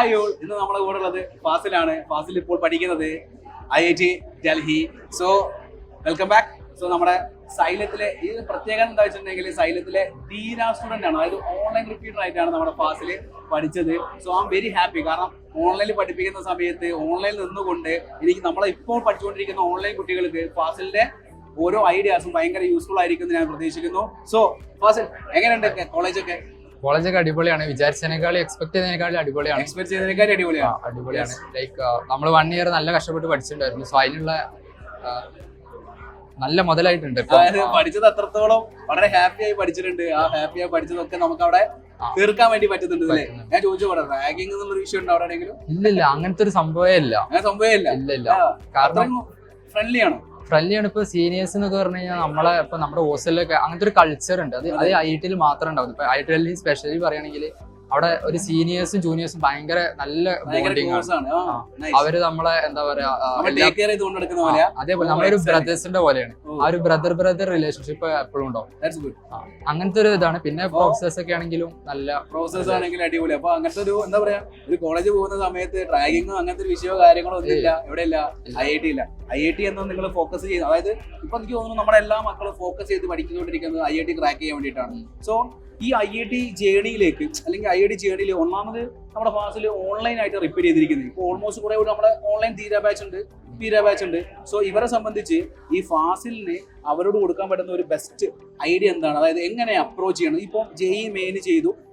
Hi all, ഇന്ന് നമ്മളെ കൂടെ ഉള്ളത് ഫാസിലാണ്. ഫാസിൽ ഇപ്പോൾ പഠിക്കുന്നത് IIT Delhi. So welcome back. So നമ്മുടെ സൈലത്തിലെ ഈ പ്രത്യേകത എന്താ വെച്ചിട്ടുണ്ടെങ്കിൽ സൈലത്തിലെ ധീര സ്റ്റുഡന്റ് ആണ്. അതായത് ഓൺലൈൻ റിപ്പീറ്റർ ആയിട്ടാണ് നമ്മുടെ ഫാസിൽ പഠിച്ചത്. So I am very happy. കാരണം ഓൺലൈനിൽ പഠിപ്പിക്കുന്ന സമയത്ത് ഓൺലൈനിൽ നിന്നുകൊണ്ട് എനിക്ക് നമ്മളെ ഇപ്പോൾ പഠിച്ചുകൊണ്ടിരിക്കുന്ന ഓൺലൈൻ കുട്ടികൾക്ക് ഫാസിലിന്റെ ഓരോ ഐഡിയാസും ഭയങ്കര യൂസ്ഫുൾ ആയിരിക്കും എന്ന് ഞാൻ പ്രതീക്ഷിക്കുന്നു. സോ ഫാസിൽ, എങ്ങനെയുണ്ട് കോളേജൊക്കെ? കോളേജൊക്കെ അടിപൊളിയാണ്. വിചാരിച്ചതിനേക്കാളും എക്സ്പെക്ട് ചെയ്തതിനേക്കാളും അടിപൊളിയാണ്. എക്സ്പെക്ട് ചെയ്തതിനേക്കാളും അടിപൊളിയാണ്. ലൈക്ക് നമ്മൾ 1 ഇയർ നല്ല കഷ്ടപ്പെട്ട് പഠിച്ചിട്ടുണ്ടായിരുന്നു. സോ അതിനുള്ള നല്ല മുതലായിട്ടുണ്ട്. അതായത് പഠിച്ചത് അത്രത്തോളം വളരെ ഹാപ്പി ആയി പഠിച്ചിട്ടുണ്ട്. ആ ഹാപ്പി ആയി പഠിച്ചതൊക്കെ നമുക്ക് അവിടെ തീർക്കാൻ വേണ്ടി പറ്റുന്നുണ്ട് അല്ലേ? ഞാൻ ചോദിച്ചു പറയാം, റാഗിംഗ് എന്നുള്ള വിഷയം ഉണ്ട് അവിടെ എങ്കിലും? ഇല്ല, അങ്ങനത്തെ ഒരു സംഭവമേ ഇല്ല. അങ്ങനെ സംഭവമേ ഇല്ല. കാരണം ഫ്രണ്ട്ലി ആണ്. ഫ്രണ്ട്ലിയാണ്. ഇപ്പൊ സീനിയേഴ്സ് എന്നൊക്കെ പറഞ്ഞു കഴിഞ്ഞാൽ നമ്മളെ ഇപ്പൊ നമ്മുടെ ഹോസ്റ്റലിലൊക്കെ അങ്ങനത്തെ ഒരു കൾച്ചർ ഉണ്ട്. അത് IIT മാത്രം ഉണ്ടാവും. ഇപ്പൊ IIT ഡൽഹി സ്പെഷ്യലി പറയുകയാണെങ്കിൽ അവിടെ ഒരു സീനിയേഴ്സും ജൂനിയേഴ്സും ഭയങ്കര നല്ല ബോണ്ടിങ് ആണ്. അവര് നമ്മളെ എന്താ പറയാ, അതേപോലെ നമ്മളൊരു ബ്രദേഴ്സിന്റെ പോലെയാണ്. ആ ഒരു ബ്രദർ റിലേഷൻഷിപ്പ് എപ്പോഴും ഉണ്ടാവും. അങ്ങനത്തെ ഒരു ഇതാണ്. പിന്നെ പ്രൊഫസേഴ്സ് ഒക്കെ ആണെങ്കിലും നല്ല പ്രൊഫസേഴ്സ് ആണെങ്കിലും അടിപൊളി. അപ്പൊ അങ്ങനത്തെ ഒരു എന്താ പറയാ, ഒരു കോളേജ് പോകുന്ന സമയത്ത് റാഗിങ്ങോ അങ്ങനത്തെ ഒരു വിഷയമോ കാര്യങ്ങളോ ഒന്നും ഇല്ല. എവിടെയില്ല, IIT ഇല്ല. IIT എന്ന് നിങ്ങൾ ഫോക്കസ് ചെയ്യുന്നത്, അതായത് ഇപ്പൊ എനിക്ക് തോന്നുന്നു നമ്മുടെ എല്ലാ മക്കളും ഫോക്കസ് ചെയ്ത് പഠിച്ചുകൊണ്ടിരിക്കുന്നത് IIT ക്രാക്ക് ചെയ്യാൻ വേണ്ടിയിട്ടാണ്. സോ ഈ IIT ജേണിയിലേക്ക് അല്ലെങ്കിൽ IIT ജേണിയിൽ ഒന്നാമത് നമ്മുടെ ഫാസിൽ ഓൺലൈൻ ആയിട്ട് റിപ്പീറ്റ് ചെയ്തിരിക്കുന്നത്. ഇപ്പോൾ ഓൾമോസ്റ്റ് കുറെ കൂടി നമ്മുടെ ഓൺലൈൻ തീര ബാച്ച് ഉണ്ട്. സോ ഇവരെ സംബന്ധിച്ച് ഈ ഫാസിലിന് അവരോട് കൊടുക്കാൻ പറ്റുന്ന ഒരു ബെസ്റ്റ് ഐഡിയ എന്താണ്? അതായത് എങ്ങനെ അപ്രോച്ച് ചെയ്യണം? ഇപ്പോൾ JEE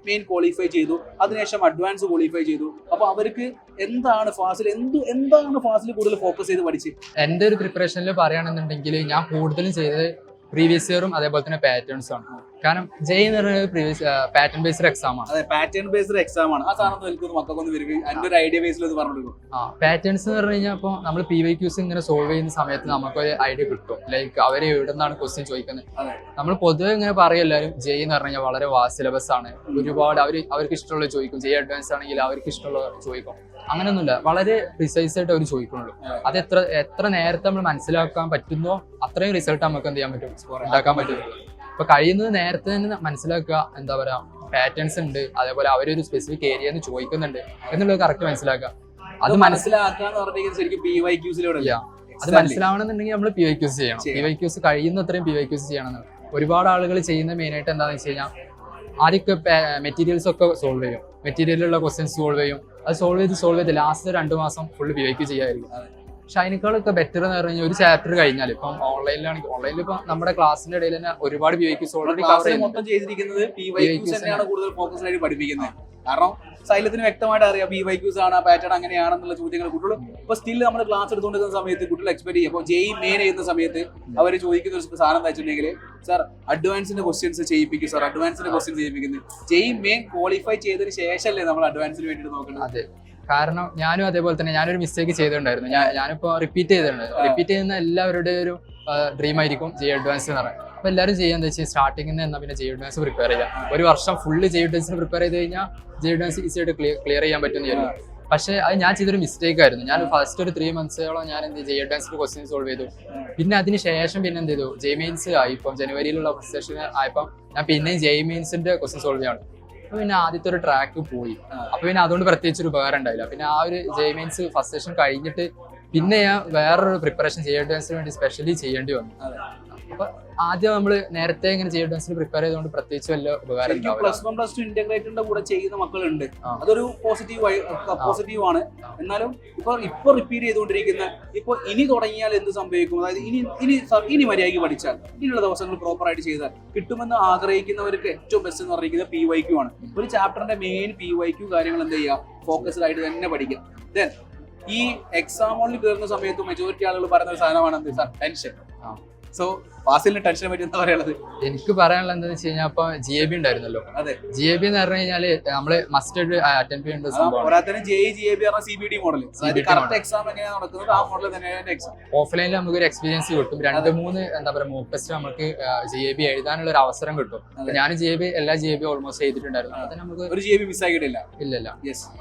മെയിൻ ക്വാളിഫൈ ചെയ്തു, അതിനുശേഷം അഡ്വാൻസ് ക്വാളിഫൈ ചെയ്തു. അപ്പൊ അവർക്ക് എന്താണ് ഫാസിൽ കൂടുതൽ ഫോക്കസ് ചെയ്ത് പഠിച്ച്? എന്റെ ഒരു പ്രിപ്പറേഷനിൽ പറയുകയാണെന്നുണ്ടെങ്കിൽ ഞാൻ കൂടുതലും ചെയ്തത് പ്രീവിയസ് ഇയറും അതേപോലെ തന്നെ പാറ്റേൺസും ആണ്. കാരണം JEE എന്ന് പറയുന്നത് പാറ്റേൺ ബേസ്ഡ് എക്സാം ആണ്. അതെ, പാറ്റേൺ ബേസ്ഡ് എക്സാം ആണ്. ആ സാധനം എനിക്കൊന്ന് മക്കൾക്കൊന്ന് അതിന്റെ ഒരു ഐഡിയ ബേസിൽ ഒന്ന് പറഞ്ഞു കൊടുക്കും. പാറ്റേൺസ് എന്ന് പറഞ്ഞു കഴിഞ്ഞാൽ ഇപ്പോൾ നമ്മൾ PYQs ഇങ്ങനെ സോൾവ് ചെയ്യുന്ന സമയത്ത് നമുക്കൊരു ഐഡിയ കിട്ടും. ലൈക്ക് അവർ എവിടെ നിന്നാണ് ക്വസ്റ്റ്യൻ ചോദിക്കുന്നത്. നമ്മൾ പൊതുവെ ഇങ്ങനെ പറയും എല്ലാവരും JEE എന്ന് പറഞ്ഞു കഴിഞ്ഞാൽ വളരെ വാസ്റ്റ് സിലബസ് ആണ്, ഒരുപാട് അവർക്ക് ഇഷ്ടമുള്ള ചോദിക്കും. JEE അഡ്വാൻസ് ആണെങ്കിൽ അവർക്ക് ഇഷ്ടമുള്ള ചോദിക്കും. അങ്ങനെയൊന്നുമില്ല, വളരെ പ്രിസൈസ് ആയിട്ട് അവർ ചോദിക്കുന്നുള്ളൂ. അത് എത്ര നേരത്തെ നമ്മൾ മനസ്സിലാക്കാൻ പറ്റുന്നോ അത്രയും റിസൾട്ട് നമുക്ക് എന്ത് ചെയ്യാൻ പറ്റും, ഉണ്ടാക്കാൻ പറ്റും. ഇപ്പൊ കഴിയുന്നത് നേരത്തെ തന്നെ മനസ്സിലാക്കുക. എന്താ പറയാ, പാറ്റേൺസ് ഉണ്ട്, അതേപോലെ അവരൊരു സ്പെസിഫിക് ഏരിയന്ന് ചോദിക്കുന്നുണ്ട് എന്നുള്ളത് കറക്റ്റ് മനസ്സിലാക്കുക. അത് മനസ്സിലാക്കാന്ന് പറഞ്ഞാൽ ശരിക്കും PYQസിലൂടെ അത് മനസ്സിലാവണമെന്നുണ്ടെങ്കിൽ നമ്മൾ PYQs ചെയ്യണം. PYQs കഴിയുന്നത്രയും PYQs ചെയ്യണം. ഒരുപാട് ആളുകൾ ചെയ്യുന്ന മെയിനായിട്ട് എന്താണെന്ന് വെച്ച് കഴിഞ്ഞാൽ ആദ്യമൊക്കെ മെറ്റീരിയൽസ് ഒക്കെ സോൾവ് ചെയ്യും, മെറ്റീരിയലിലുള്ള ക്വസ്റ്റ്യൻസ് സോൾവ് ചെയ്യും. അത് സോൾവ് ചെയ്ത് ലാസ്റ്റ് 2 മാസം ഫുള്ള് PYQ ചെയ്യായിരിക്കും. പക്ഷെ അതിനേക്കാളൊക്കെ ബെറ്റർ എന്ന് പറഞ്ഞു കഴിഞ്ഞാൽ ഒരു ചാപ്റ്റർ കഴിഞ്ഞാൽ ഇപ്പം ഓൺലൈനിൽ ഇപ്പൊ നമ്മുടെ ക്ലാസ്സിന്റെ ഇടയിൽ തന്നെ ഒരുപാട് PYQs ഓൾറെഡി കവർ ചെയ്തിരിക്കുന്നത്. PYQs തന്നെയാണ് കൂടുതൽ ഫോക്കസ് ആയിട്ട് പഠിപ്പിക്കുന്നത്. കാരണം സൈലത്തിന് വ്യക്തമായിട്ട് അറിയാം PYQs ആണ്, പാറ്റേൺ അങ്ങനെയാണെന്നുള്ള ചോദ്യങ്ങൾ കുട്ടികൾ ഇപ്പൊ സ്റ്റിൽ നമ്മൾ ക്ലാസ് എടുത്തുകൊണ്ടിരിക്കുന്ന സമയത്ത് കുട്ടികൾ എക്സ്പെക്ട് ചെയ്യും. അപ്പോൾ JEE മെയിൻ ചെയ്യുന്ന സമയത്ത് അവർ ചോദിക്കുന്ന ഒരു സാധനം എന്താ വെച്ചിട്ടുണ്ടെങ്കിൽ, സാർ അഡ്വാൻസിന്റെ ക്വസ്റ്റ്യൻസ് ചെയ്യിപ്പിക്കും, സാർ അഡ്വാൻസിന്റെ ക്വസ്റ്റ്യൻസ് ചെയ്യിപ്പിക്കുന്നത്. JEE മെയിൻ ക്വാളിഫൈ ചെയ്തതിന് ശേഷമല്ലേ നമ്മൾ അഡ്വാൻസിന് വേണ്ടിയിട്ട് നോക്കുന്നത്? അതെ, കാരണം ഞാനും അതേപോലെ തന്നെ ഞാനൊരു മിസ്റ്റേക്ക് ചെയ്തിട്ടുണ്ടായിരുന്നു. ഞാനിപ്പോ റിപ്പീറ്റ് ചെയ്തിട്ടുണ്ടായിരുന്നു. റിപ്പീറ്റ് ചെയ്യുന്ന എല്ലാവരുടെയും ഒരു ഡ്രീം ആയിരിക്കും JEE അഡ്വാൻസ് എന്ന് പറയുന്നത്. അപ്പൊ എല്ലാവരും ചെയ്യാന്ന് വെച്ചാൽ സ്റ്റാർട്ടിങ്ങിൽ നിന്ന് പിന്നെ JEE അഡ്വാൻസ് പ്രിപ്പയർ ചെയ്യാം. ഒരു വർഷം ഫുള്ള് JEE അഡ്വാൻസിന് പ്രിപ്പയർ ചെയ്ത് കഴിഞ്ഞാൽ JEE അഡ്വാൻസ് ഈസി ആയിട്ട് ക്ലിയർ ചെയ്യാൻ പറ്റും എന്ന് വിചാരിക്കും. പക്ഷേ അത് ഞാൻ ചെയ്തൊരു മിസ്റ്റേക്ക് ആയിരുന്നു. ഞാൻ ഫസ്റ്റ് ഒരു 3 മന്ത്സോളം ഞാൻ JEE അഡ്വാൻസിന്റെ ക്വസ്റ്റ്യൻ സോൾവ് ചെയ്തു. പിന്നെ അതിന് ശേഷം പിന്നെ എന്ത് ചെയ്തു, JEE മെയിൻസ് ആയി. ഇപ്പം ജനുവരിയിലുള്ള സെഷൻ ആയപ്പോൾ ഞാൻ പിന്നെയും JEE മെയിൻസിന്റെ ക്വസ്റ്റ്യൻ സോൾവ് ചെയ്യാണ്. അപ്പൊ പിന്നെ ആദ്യത്തെ ഒരു ട്രാക്ക് പോയി. അപ്പൊ പിന്നെ അതുകൊണ്ട് പ്രത്യേകിച്ച് ഒരു ഉപകാരം ഉണ്ടായില്ല. പിന്നെ ആ ഒരു JEE മെയിൻസ് ഫസ്റ്റ് സെഷൻ കഴിഞ്ഞിട്ട് പിന്നെ ഞാൻ വേറൊരു പ്രിപ്പറേഷൻ JEE അഡ്വാൻസിന് വേണ്ടി സ്പെഷ്യലി ചെയ്യേണ്ടി വന്നു. അപ്പൊ ആദ്യം നമ്മള് നേരത്തെ ഇങ്ങനെ JEE അഡ്വാൻസിന് പ്രിപ്പയർ ചെയ്തുകൊണ്ട് പ്രത്യേകിച്ച് വല്ല ഉപകാരം ഉണ്ടാവില്ല. +1 +2 ഇന്റഗ്രേറ്റഡിന്റെ കൂടെ ചെയ്യുന്ന മക്കളുണ്ട്. അതൊരു പോസിറ്റീവ് ആണ്. എന്നാലും ഇപ്പൊ റിപ്പീറ്റ് ചെയ്തുകൊണ്ടിരിക്കുന്ന ഇപ്പൊ ഇനി തുടങ്ങിയാൽ എന്ത് സംഭവിക്കും? അതായത് ഇനി മര്യാദയ്ക്ക് പഠിച്ചാൽ, ഇനിയുള്ള ദിവസങ്ങൾ പ്രോപ്പർ ആയിട്ട് ചെയ്താൽ കിട്ടുമെന്ന് ആഗ്രഹിക്കുന്നവർക്ക് ഏറ്റവും ബെസ്റ്റ് എന്ന് പറഞ്ഞിരിക്കുന്നത് PYQ ആണ്. ഒരു ചാപ്റ്ററിന്റെ മെയിൻ PYQ കാര്യങ്ങൾ എന്ത് ചെയ്യുക, ഫോക്കസ്ഡ് ആയിട്ട് തന്നെ പഠിക്കുക. ദെൻ ഈ എക്സാം ഹോളിൽ കയറുന്ന സമയത്ത് മെജോറിറ്റി ആളുകൾ പറയുന്ന ഒരു സാധനമാണ് എന്ത്, സാർ ടെൻഷൻ. സോ ഫാസിലിന് ടെൻഷനെ പറ്റി എന്താ പറയാനുള്ളത്? എനിക്ക് പറയാനുള്ളത് എന്താണെന്ന് വെച്ച് കഴിഞ്ഞാൽ ഇപ്പൊ GAB ഉണ്ടായിരുന്നല്ലോ. അതെ, GAB എന്ന് പറഞ്ഞു കഴിഞ്ഞാൽ നമ്മള് മസ്റ്റ് അറ്റൻഡ് ചെയ്യേണ്ട സംഭവം. JEE CBT മോഡൽ എക്സാം എങ്ങനെയാണ് നടക്കുന്നത്, ആ മോഡൽ തന്നെയാണ് എക്സാം. ഓഫ്ലൈനിൽ നമുക്ക് ഒരു എക്സ്പീരിയൻസ് കിട്ടും. 2-3 എന്താ പറയുക മോക്ക് ടെസ്റ്റ് നമുക്ക് GAB എഴുതാനുള്ള ഒരു അവസരം കിട്ടും. ഞാൻ എല്ലാ GAB ഓൾമോസ്റ്റ് ചെയ്തിട്ടുണ്ടായിരുന്നു. അപ്പൊ നമുക്ക് ഒരു GAB മിസ് ആക്കിയിട്ടില്ല. ഇല്ലല്ല.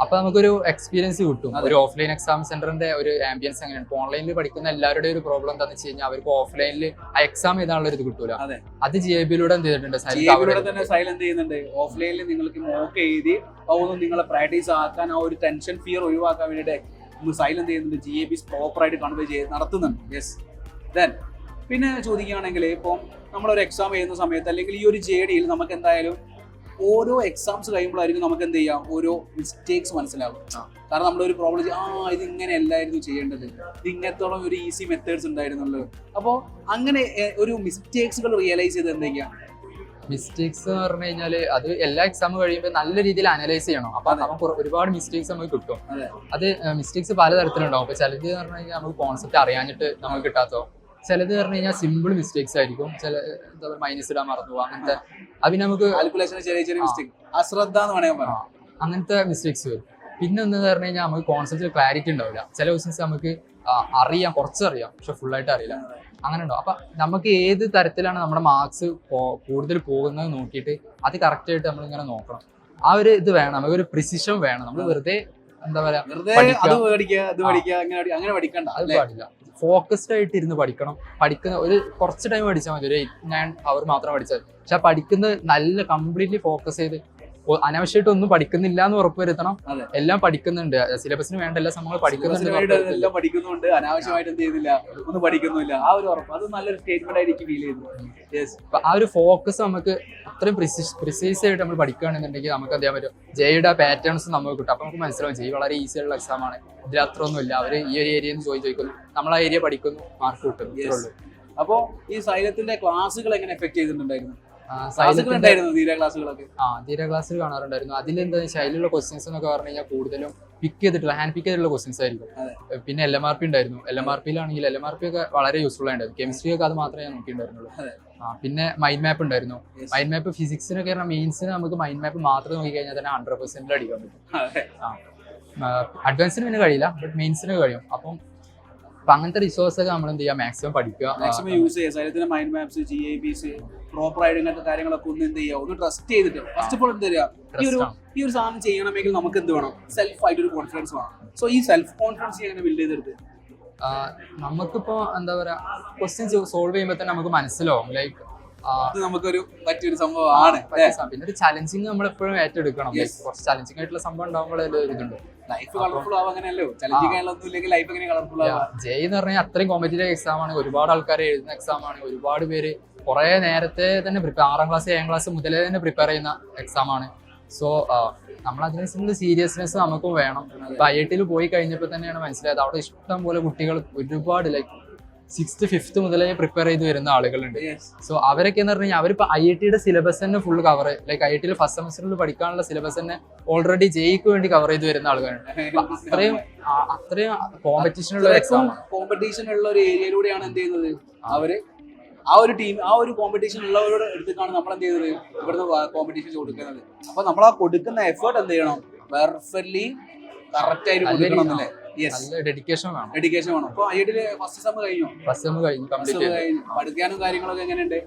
അപ്പൊ നമുക്കൊരു എക്സ്പീരിയൻസ് കിട്ടും. ഒരു ഓഫ്ലൈൻ എക്സാം സെന്ററിന്റെ ഒരു ആംബിയൻസ് എങ്ങനെയാണ്. ഇപ്പൊ ഓൺലൈനിൽ പഠിക്കുന്ന എല്ലാവരുടെയും ഒരു പ്രോബ്ലം എന്താണെന്ന് വെച്ച് കഴിഞ്ഞാൽ അവർക്ക് ഓഫ്ലൈനിൽ ആ എക്സാം എഴുതാനുള്ള ഒരു ഇത് കിട്ടൂല. അതെ. അത് GAB-ലൂടെ എന്ത് ചെയ്തിട്ടുണ്ട്, GAB-ലൂടെ തന്നെ സൈൽ എന്ത് ചെയ്യുന്നുണ്ട്, ഓഫ്ലൈനിൽ നിങ്ങൾക്ക് മോക്ക് എഴുതി അതൊന്നും നിങ്ങളെ പ്രാക്ടീസ് ആക്കാൻ ആ ഒരു ടെൻഷൻ ഫിയർ ഒഴിവാക്കാൻ വേണ്ടിയിട്ട് സൈൽ എന്ത് ചെയ്യുന്നുണ്ട്, GAB പ്രോപ്പറായിട്ട് കൺവേ ചെയ്ത് നടത്തുന്നുണ്ട്. യെസ്. ദെൻ പിന്നെ ചോദിക്കുകയാണെങ്കിൽ ഇപ്പം നമ്മളൊരു എക്സാം എഴുതുന്ന സമയത്ത് അല്ലെങ്കിൽ ഈ ഒരു JD-യിൽ നമുക്ക് എന്തായാലും ഓരോ എക്സാംസ് കഴിയുമ്പോഴായിരിക്കും നമുക്ക് എന്ത് ചെയ്യാം, ഓരോ മിസ്റ്റേക്സ് മനസ്സിലാവും. കാരണം നമ്മളൊരു പ്രോബ്ലം ഇത് ഇങ്ങനെ അല്ലായിരുന്നു ചെയ്യേണ്ടത്, ഇത് ഇങ്ങനത്തോളം ഒരു ഈസി മെത്തേഡ്സ് ഉണ്ടായിരുന്നുള്ളൂ. അപ്പോൾ അങ്ങനെ ഒരു മിസ്റ്റേക്സുകൾ റിയലൈസ് ചെയ്ത് എന്തൊക്കെയാണ് മിസ്റ്റേക്സ് എന്ന് പറഞ്ഞു കഴിഞ്ഞാൽ അത് എല്ലാ എക്സാം കഴിയുമ്പോൾ നല്ല രീതിയിൽ അനലൈസ് ചെയ്യണം. അപ്പൊ നമുക്ക് ഒരുപാട് മിസ്റ്റേക്സ് നമുക്ക് കിട്ടും. അത് മിസ്റ്റേക്സ് പലതരത്തിലുണ്ടാവും. അപ്പൊ ചിലത് പറഞ്ഞു കഴിഞ്ഞാൽ നമുക്ക് കോൺസെപ്റ്റ് അറിയാഞ്ഞിട്ട് നമുക്ക് കിട്ടാത്തോ, ചിലത് പറഞ്ഞു കഴിഞ്ഞാൽ സിമ്പിൾ മിസ്റ്റേക്സ് ആയിരിക്കും, ചില എന്താ പറയുക മൈനസ് ഇടാൻ മറന്നു പോകും, അങ്ങനത്തെ അത് നമുക്ക് ചെറിയ ചെറിയ മിസ്റ്റേക്ക് അശ്രദ്ധ എന്ന് വേണമെങ്കിൽ പറയാം, അങ്ങനത്തെ മിസ്റ്റേക്സ് വരും. പിന്നെ ഒന്ന് പറഞ്ഞു കഴിഞ്ഞാൽ നമുക്ക് കോൺസെപ്റ്റ് ക്ലാരിറ്റി ഉണ്ടാവില്ല. ചില ക്വസ്റ്റ്യൻസ് നമുക്ക് അറിയാം, കുറച്ചറിയാം, പക്ഷെ ഫുള്ളായിട്ട് അറിയില്ല, അങ്ങനെ ഉണ്ടാവും. അപ്പൊ നമുക്ക് ഏത് തരത്തിലാണ് നമ്മുടെ മാർക്സ് കൂടുതൽ പോകുന്നത് നോക്കിയിട്ട് അത് കറക്റ്റ് ആയിട്ട് നമ്മളിങ്ങനെ നോക്കണം. ആ ഒരു ഇത് വേണം, നമുക്കൊരു പ്രിസിഷൻ വേണം. നമ്മൾ വെറുതെ എന്താ പറയാ അങ്ങനെ പഠിക്കണ്ട, അത് പാടില്ല. ഫോക്കസ്ഡ് ആയിട്ട് ഇരുന്ന് പഠിക്കണം. പഠിക്കുന്ന ഒരു കുറച്ച് ടൈം പഠിച്ചാൽ മതി, ഒരു 8-9 hour മാത്രം പഠിച്ചാൽ മതി. പക്ഷെ പഠിക്കുന്നത് നല്ല കംപ്ലീറ്റ്ലി ഫോക്കസ് ചെയ്ത് അനാവശ്യമായിട്ട് ഒന്നും പഠിക്കുന്നില്ല എന്ന് ഉറപ്പുവരുത്തണം. എല്ലാം പഠിക്കുന്നുണ്ട്, സിലബസിന് വേണ്ട എല്ലാ സംഭവങ്ങൾ പഠിക്കുന്നുണ്ട്, അനാവശ്യമായിട്ട് എന്ത് ചെയ്യുന്നില്ല, ഒന്നും പഠിക്കുന്നില്ല, ആ ഒരു ഉറപ്പ്. അത് നല്ലൊരു സ്റ്റേറ്റ്മെന്റ് ആയിട്ട് ഫീൽ ചെയ്തു. ആ ഒരു ഫോക്കസ് നമുക്ക് അത്രയും പ്രിസൈസ് ആയിട്ട് നമ്മൾ പഠിക്കുകയാണെന്നുണ്ടെങ്കിൽ നമുക്ക് എന്ത് ചെയ്യാൻ പറ്റും, ജെയുടെ പാറ്റേൺസ് നമുക്ക് കിട്ടും. അപ്പൊ നമുക്ക് മനസ്സിലാവും ജെ വളരെ ഈസി ആയിട്ടുള്ള എക്സാം ആണ്, ഇതിൽ അത്ര ഒന്നുമില്ല, അവര് ഈ ഒരു ഏരിയയിൽ നിന്ന് ചോദിക്കുന്നു, നമ്മൾ ആ ഏരിയ പഠിക്കുന്നു, മാർക്ക് കിട്ടും. അപ്പോ ഈ സൈലത്തിന്റെ ക്ലാസ്സുകൾ എങ്ങനെ എഫക്ട് ചെയ്തിട്ടുണ്ടായിരുന്നു? ധീര ക്ലാസ്സിൽ കാണാറുണ്ടായിരുന്നു. അതിലെന്താ വെച്ചാൽ അതിലുള്ള ക്വസ്റ്റ്യൻസ് എന്നൊക്കെ പറഞ്ഞു കഴിഞ്ഞാൽ കൂടുതലും ഹാൻഡ് പിക്ക് ചെയ്തിട്ടുള്ള ക്വസ്റ്റ്യൻസ് ആയിരിക്കും. പിന്നെ LMRP ഉണ്ടായിരുന്നു. LMRP-യിലാണെങ്കിൽ LMRP ഒക്കെ വളരെ യൂസ്ഫുൾ ആയിരുന്നു. കെമിസ്ട്രി ഒക്കെ അത് മാത്രമേ ഞാൻ നോക്കിയിട്ടുണ്ടായിരുന്നുള്ളൂ. പിന്നെ മൈൻഡ് മാപ്പ് ഉണ്ടായിരുന്നു. മൈൻഡ് മാപ്പ് ഫിസിക്സിനൊക്കെ മെയിൻസിന് നമുക്ക് മൈൻഡ് മാപ്പ് മാത്രം നോക്കി കഴിഞ്ഞാൽ തന്നെ 100% അടിക്കാൻ പറ്റും. അഡ്വാൻസിന് പിന്നെ കഴിയില്ല, ബട്ട് മെയിൻസിന് കഴിയും. അപ്പം അങ്ങനത്തെ റിസോഴ്സ് ഒക്കെ നമ്മൾ എന്ത് ചെയ്യുക, മാക്സിമം പഠിക്കുക, മാക്സിമം യൂസ് ചെയ്യുക. മൈൻഡ് മാപ്സ്, GABs പ്രോപ്പർ ആയിട്ട് ഇങ്ങനത്തെ കാര്യങ്ങളൊക്കെ ഒന്ന് എന്ത് ചെയ്യുക, ഒന്ന് ട്രസ്റ്റ് ചെയ്തിട്ട് ഫസ്റ്റ് ഓഫ് ഓൾ എന്ത് ചെയ്യുക, ഈ ഒരു സാധനം ചെയ്യണമെങ്കിൽ നമുക്ക് എന്ത് വേണം, സെൽഫ് ആയിട്ട് ഒരു കോൺഫിഡൻസ് വേണം. സോ ഈ സെൽഫ് കോൺഫിഡൻസ് എങ്ങനെ ബിൽഡ് ചെയ്തെടുത്ത് നമുക്കിപ്പോ എന്താ പറയാ, ക്വസ്റ്റ്യൻസ് സോൾവ് ചെയ്യുമ്പോൾ തന്നെ നമുക്ക് മനസ്സിലാവും ലൈക്ക് നമുക്കൊരു പറ്റിയൊരു സംഭവമാണ്. പിന്നെ ഒരു ചലഞ്ചിങ് നമ്മൾ എപ്പോഴും ഏറ്റെടുക്കണം. കുറച്ച് ചലഞ്ചിങ് ആയിട്ടുള്ള സംഭവം ഉണ്ടാകുമ്പോൾ ഇതുണ്ട്. ലൈഫ് കളർഫുൾ ആവാ, അങ്ങനെയല്ലോ ചലഞ്ചിങ് ആയിട്ടൊന്നും ഇല്ലെങ്കിൽ ലൈഫ് എങ്ങനെ കളർഫുൾ ആവാ. ജെയ് എന്ന് പറഞ്ഞാൽ അത്രയും കോമ്പറ്റീറ്റീവ് എക്സാം ആണ്, ഒരുപാട് ആൾക്കാർ എഴുതുന്ന എക്സാം ആണ്, ഒരുപാട് പേര് കുറെ നേരത്തെ തന്നെ 6ാം ക്ലാസ് 7ാം ക്ലാസ് മുതലേ തന്നെ പ്രിപ്പയർ ചെയ്യുന്ന എക്സാം ആണ്. സോ നമ്മൾ അതിനനുസരിച്ച് സീരിയസ്നെസ് നമുക്കും വേണം. ഇപ്പൊ IIT-യിൽ പോയി കഴിഞ്ഞപ്പോൾ തന്നെയാണ് മനസ്സിലായത്, അവിടെ ഇഷ്ടം പോലെ കുട്ടികൾ ഒരുപാട് ലൈക്ക് 6th 5th മുതലേ പ്രിപ്പയർ ചെയ്ത് വരുന്ന ആളുകളുണ്ട്. സോ അവരൊക്കെ എന്ന് പറഞ്ഞു കഴിഞ്ഞാൽ അവരിപ്പോ IIT-യുടെ സിലബസ് തന്നെ ഫുൾ കവർ, ലൈക്ക് IIT-യിൽ ഫസ്റ്റ് സെമസ്റ്ററിൽ പഠിക്കാനുള്ള സിലബസ് തന്നെ ഓൾറെഡി ജെയ്ക്ക് വേണ്ടി കവർ ചെയ്ത് വരുന്ന ആളുകളുണ്ട്. അത്രയും കോമ്പറ്റീഷൻ ഉള്ള എക്സാം, കോമ്പറ്റീഷൻ ഉള്ള ഒരു ഏരിയയിലൂടെയാണ് എന്ത് ചെയ്യുന്നത് അവര്, ആ ഒരു ടീം, ആ ഒരു കോമ്പറ്റീഷൻ ഉള്ളവരുടെ അടുത്തേക്കാണ് നമ്മൾ എന്ത് ചെയ്തത്, ഇവിടുന്ന് കോമ്പറ്റീഷൻ കൊടുക്കുന്നത്. അപ്പൊ നമ്മൾ ആ കൊടുക്കുന്ന എഫേർട്ട് എന്ത് ചെയ്യണം, പെർഫെക്റ്റ്ലി കറക്റ്റ് ആയിട്ട് കൊടുക്കണം എന്നല്ലേ. ഡെഡിക്കേഷൻ വേണം. അപ്പൊ IIT-യിൽ ഫസ്റ്റ് സെം കഴിഞ്ഞു, പഠിക്കാനും കാര്യങ്ങളൊക്കെ എങ്ങനെയുണ്ട്?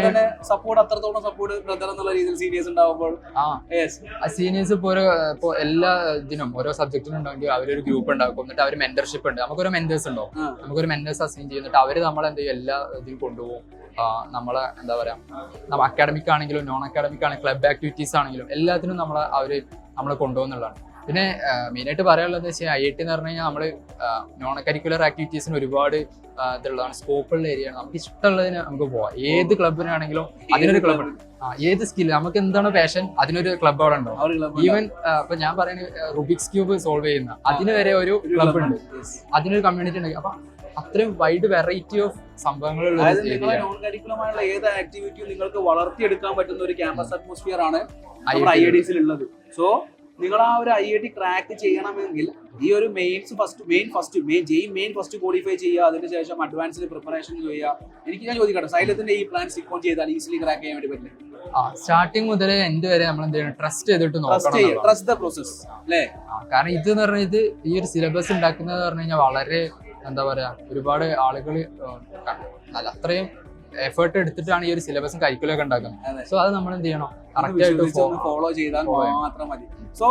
തന്നെ സപ്പോർട്ട്, അത്രത്തോളം സപ്പോർട്ട് ബ്രദർ എന്നുള്ള രീതിയിൽ സീനിയേഴ്സ് ഉണ്ടാവുമ്പോൾ സീനിയേഴ്സ് ഇപ്പൊ എല്ലാ ഇതിനും ഓരോ സബ്ജക്റ്റിനും ഉണ്ടെങ്കിൽ അവരൊരു ഗ്രൂപ്പ് ഉണ്ടാക്കും, എന്നിട്ട് അവർ മെന്റർഷിപ്പ് ഉണ്ട്, നമുക്കൊരു മെന്റേഴ്സ് ഉണ്ടാവും, നമുക്കൊരു മെന്റേഴ്സ് അസൈൻ ചെയ്യുന്നിട്ട് അവര് നമ്മളെന്ത് ചെയ്യും, എല്ലാ ഇതിലും കൊണ്ടുപോകും. നമ്മളെ എന്താ പറയാ, അക്കാഡമിക് ആണെങ്കിലും നോൺ അക്കാഡമിക് ആണെങ്കിലും ക്ലബ് ആക്ടിവിറ്റീസ് ആണെങ്കിലും എല്ലാത്തിനും നമ്മളെ കൊണ്ടുപോകുന്നുള്ളതാണ്. പിന്നെ മെയിനായിട്ട് പറയാനുള്ളത് വെച്ചാൽ IIT എന്ന് പറഞ്ഞു കഴിഞ്ഞാൽ നമ്മള് നോൺ കരിക്കുലർ ആക്ടിവിറ്റീസിന് ഒരുപാട് ഇതുള്ളതാണ്, സ്കോപ്പുള്ള ഏരിയയാണ്. നമുക്ക് ഇഷ്ടമുള്ളതിന് നമുക്ക് പോവാം. ഏത് ക്ലബിനാണെങ്കിലും അതിനൊരു ക്ലബ് ഉണ്ട്. ഏത് സ്കില്ല് നമുക്ക് എന്താണ് പാഷൻ, അതിനൊരു ക്ലബ് അവിടെ ഉണ്ടാവും. ഈവൻ ഇപ്പൊ ഞാൻ പറയുന്നത് റുബിക്സ് ക്യൂബ് സോൾവ് ചെയ്യുന്ന അതിന് വരെ ഒരു ക്ലബ് ഉണ്ട്, അതിനൊരു കമ്മ്യൂണിറ്റി ഉണ്ട്. അപ്പൊ അത്രയും വൈഡ് വെറൈറ്റി ഓഫ് സംഭവങ്ങളുള്ള നോൺ കരിക്കുലമായുള്ള ഏത് ആക്ടിവിറ്റിയും നിങ്ങൾക്ക് വളർത്തിയെടുക്കാൻ പറ്റുന്ന ഒരു ക്യാമ്പസ് അറ്റ്മോസ്ഫിയർ ആണ് IITs ഉള്ളത്. സോ നിങ്ങൾ ആ ഒരു IIT ക്രാക്ക് ചെയ്യണമെങ്കിൽ ഈ ഒരു മെയിൻ ഫസ്റ്റ് ക്വാളിഫൈ ചെയ്യുക, അതിനുശേഷം അഡ്വാൻസിൽ പ്രിപ്പറേഷൻ ചെയ്യുക. ഞാൻ ചോദിക്കട്ടെ, സൈലത്തിന്റെ ഈ പ്ലാൻ സ്റ്റിക്ക് ഓൺ ചെയ്താൽ ഈസിലി ക്രാക്ക് ചെയ്യാൻ വേണ്ടി പറ്റില്ല? സ്റ്റാർട്ടിങ് മുതൽ എൻഡ് വരെ നമ്മൾ എന്ത് ചെയ്യണം, ട്രസ്റ്റ് ചെയ്തിട്ട് നോക്കണം. ട്രസ്റ്റ് ദ പ്രോസസ് അല്ലേ? കാരണം ഇത് എന്ന് പറഞ്ഞാൽ ഈ ഒരു സിലബസ് ഉണ്ടാക്കുന്നത് പറഞ്ഞു കഴിഞ്ഞാൽ വളരെ എന്താ പറയാ, ഒരുപാട് ആളുകൾ അത്രയും എഫേർട്ട് എടുത്തിട്ടാണ് ഈ ഒരു സിലബസും കരിക്കുലം ഒക്കെ ഉണ്ടാക്കുന്നത്. സോ അത് നമ്മൾ എന്ത് ചെയ്യണം, കറക്റ്റ് ആയിട്ട് ഫോളോ ചെയ്താൽ മാത്രം മതി. സോ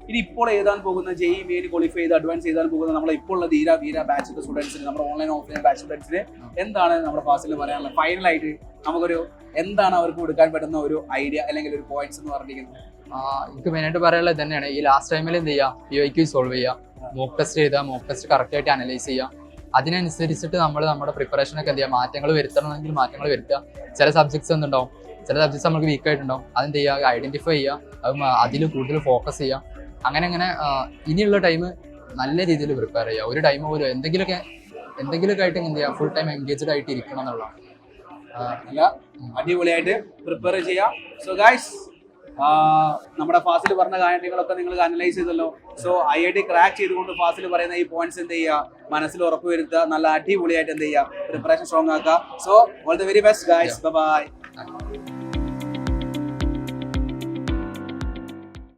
ഇനി ഇപ്പോൾ എഴുതാൻ പോകുന്ന ജെഇ മെയിൻ ക്വാളിഫൈ ചെയ്ത് അഡ്വാൻസ് ചെയ്താൻ പോകുന്ന നമ്മളെ ഇപ്പോൾ ഉള്ള ധീര വീര ബാച്ചിലെ സ്റ്റുഡൻസിന് നമ്മുടെ ഓൺലൈൻ ഓഫ്ലൈൻ ബാച്ച് സ്റ്റുഡൻസിന് എന്താണ് നമ്മുടെ ഫാസിൽ പറയാനുള്ളത്? ഫൈനലായിട്ട് നമുക്കൊരു എന്താണ് അവർക്ക് കൊടുക്കാൻ പറ്റുന്ന ഒരു ഐഡിയ അല്ലെങ്കിൽ ഒരു പോയിന്റ്സ് എന്ന് പറഞ്ഞിരിക്കുന്നത്? എനിക്ക് മെയിനായിട്ട് പറയാനുള്ളത് തന്നെയാണ് ഈ ലാസ്റ്റ് ടൈമിൽ എന്ത് ചെയ്യുക, POQ സോൾവ് ചെയ്യുക, മോക്ക് ടെസ്റ്റ് ചെയ്താൽ മോക്ക് ടെസ്റ്റ് കറക്റ്റായിട്ട് അനലൈസ് ചെയ്യുക. അതിനനുസരിച്ചിട്ട് നമ്മൾ നമ്മുടെ പ്രിപ്പറേഷനൊക്കെ എന്ത് ചെയ്യുക, മാറ്റങ്ങൾ വരുത്തണമെങ്കിൽ മാറ്റങ്ങൾ വരുത്തുക. ചില സബ്ജക്ട്സ് എന്തുണ്ടാവും, ചില സബ്ജക്ട്സ് നമുക്ക് വീക്ക് ആയിട്ടുണ്ടാവും, അതെന്ത് ചെയ്യുക, ഐഡന്റിഫൈ ചെയ്യുക, അത് അതിൽ കൂടുതൽ ഫോക്കസ് ചെയ്യുക. അങ്ങനെ ഇനിയുള്ള ടൈം നല്ല രീതിയിൽ പ്രിപ്പയർ ചെയ്യുക. ഒരു ടൈം പോലും എന്തെങ്കിലുമൊക്കെ ആയിട്ട് എന്ത് ചെയ്യുക, ഫുൾ ടൈം എൻഗേജ്ഡ് ആയിട്ട് ഇരിക്കണം എന്നുള്ളതാണ്. അല്ല അടിപൊളിയായിട്ട് പ്രിപ്പയർ ചെയ്യാം. സോ ഗൈസ്, നമ്മുടെ ഫാസിൽ പറഞ്ഞ കാര്യങ്ങളൊക്കെ നിങ്ങൾ അനലൈസ് ചെയ്തല്ലോ. സോ IIT ക്രാക്ക് ചെയ്തുകൊണ്ട് ഫാസിൽ പറയുന്ന ഈ പോയിന്റ്സ് എന്ത് ചെയ്യുക, മനസ്സിൽ ഉറപ്പ് വരുത്തുക, നല്ല അടിപൊളിയായിട്ട് എന്ത് ചെയ്യുക, പ്രിപ്പറേഷൻ സ്ട്രോങ് ആക്കുക. So all the very best guys, by.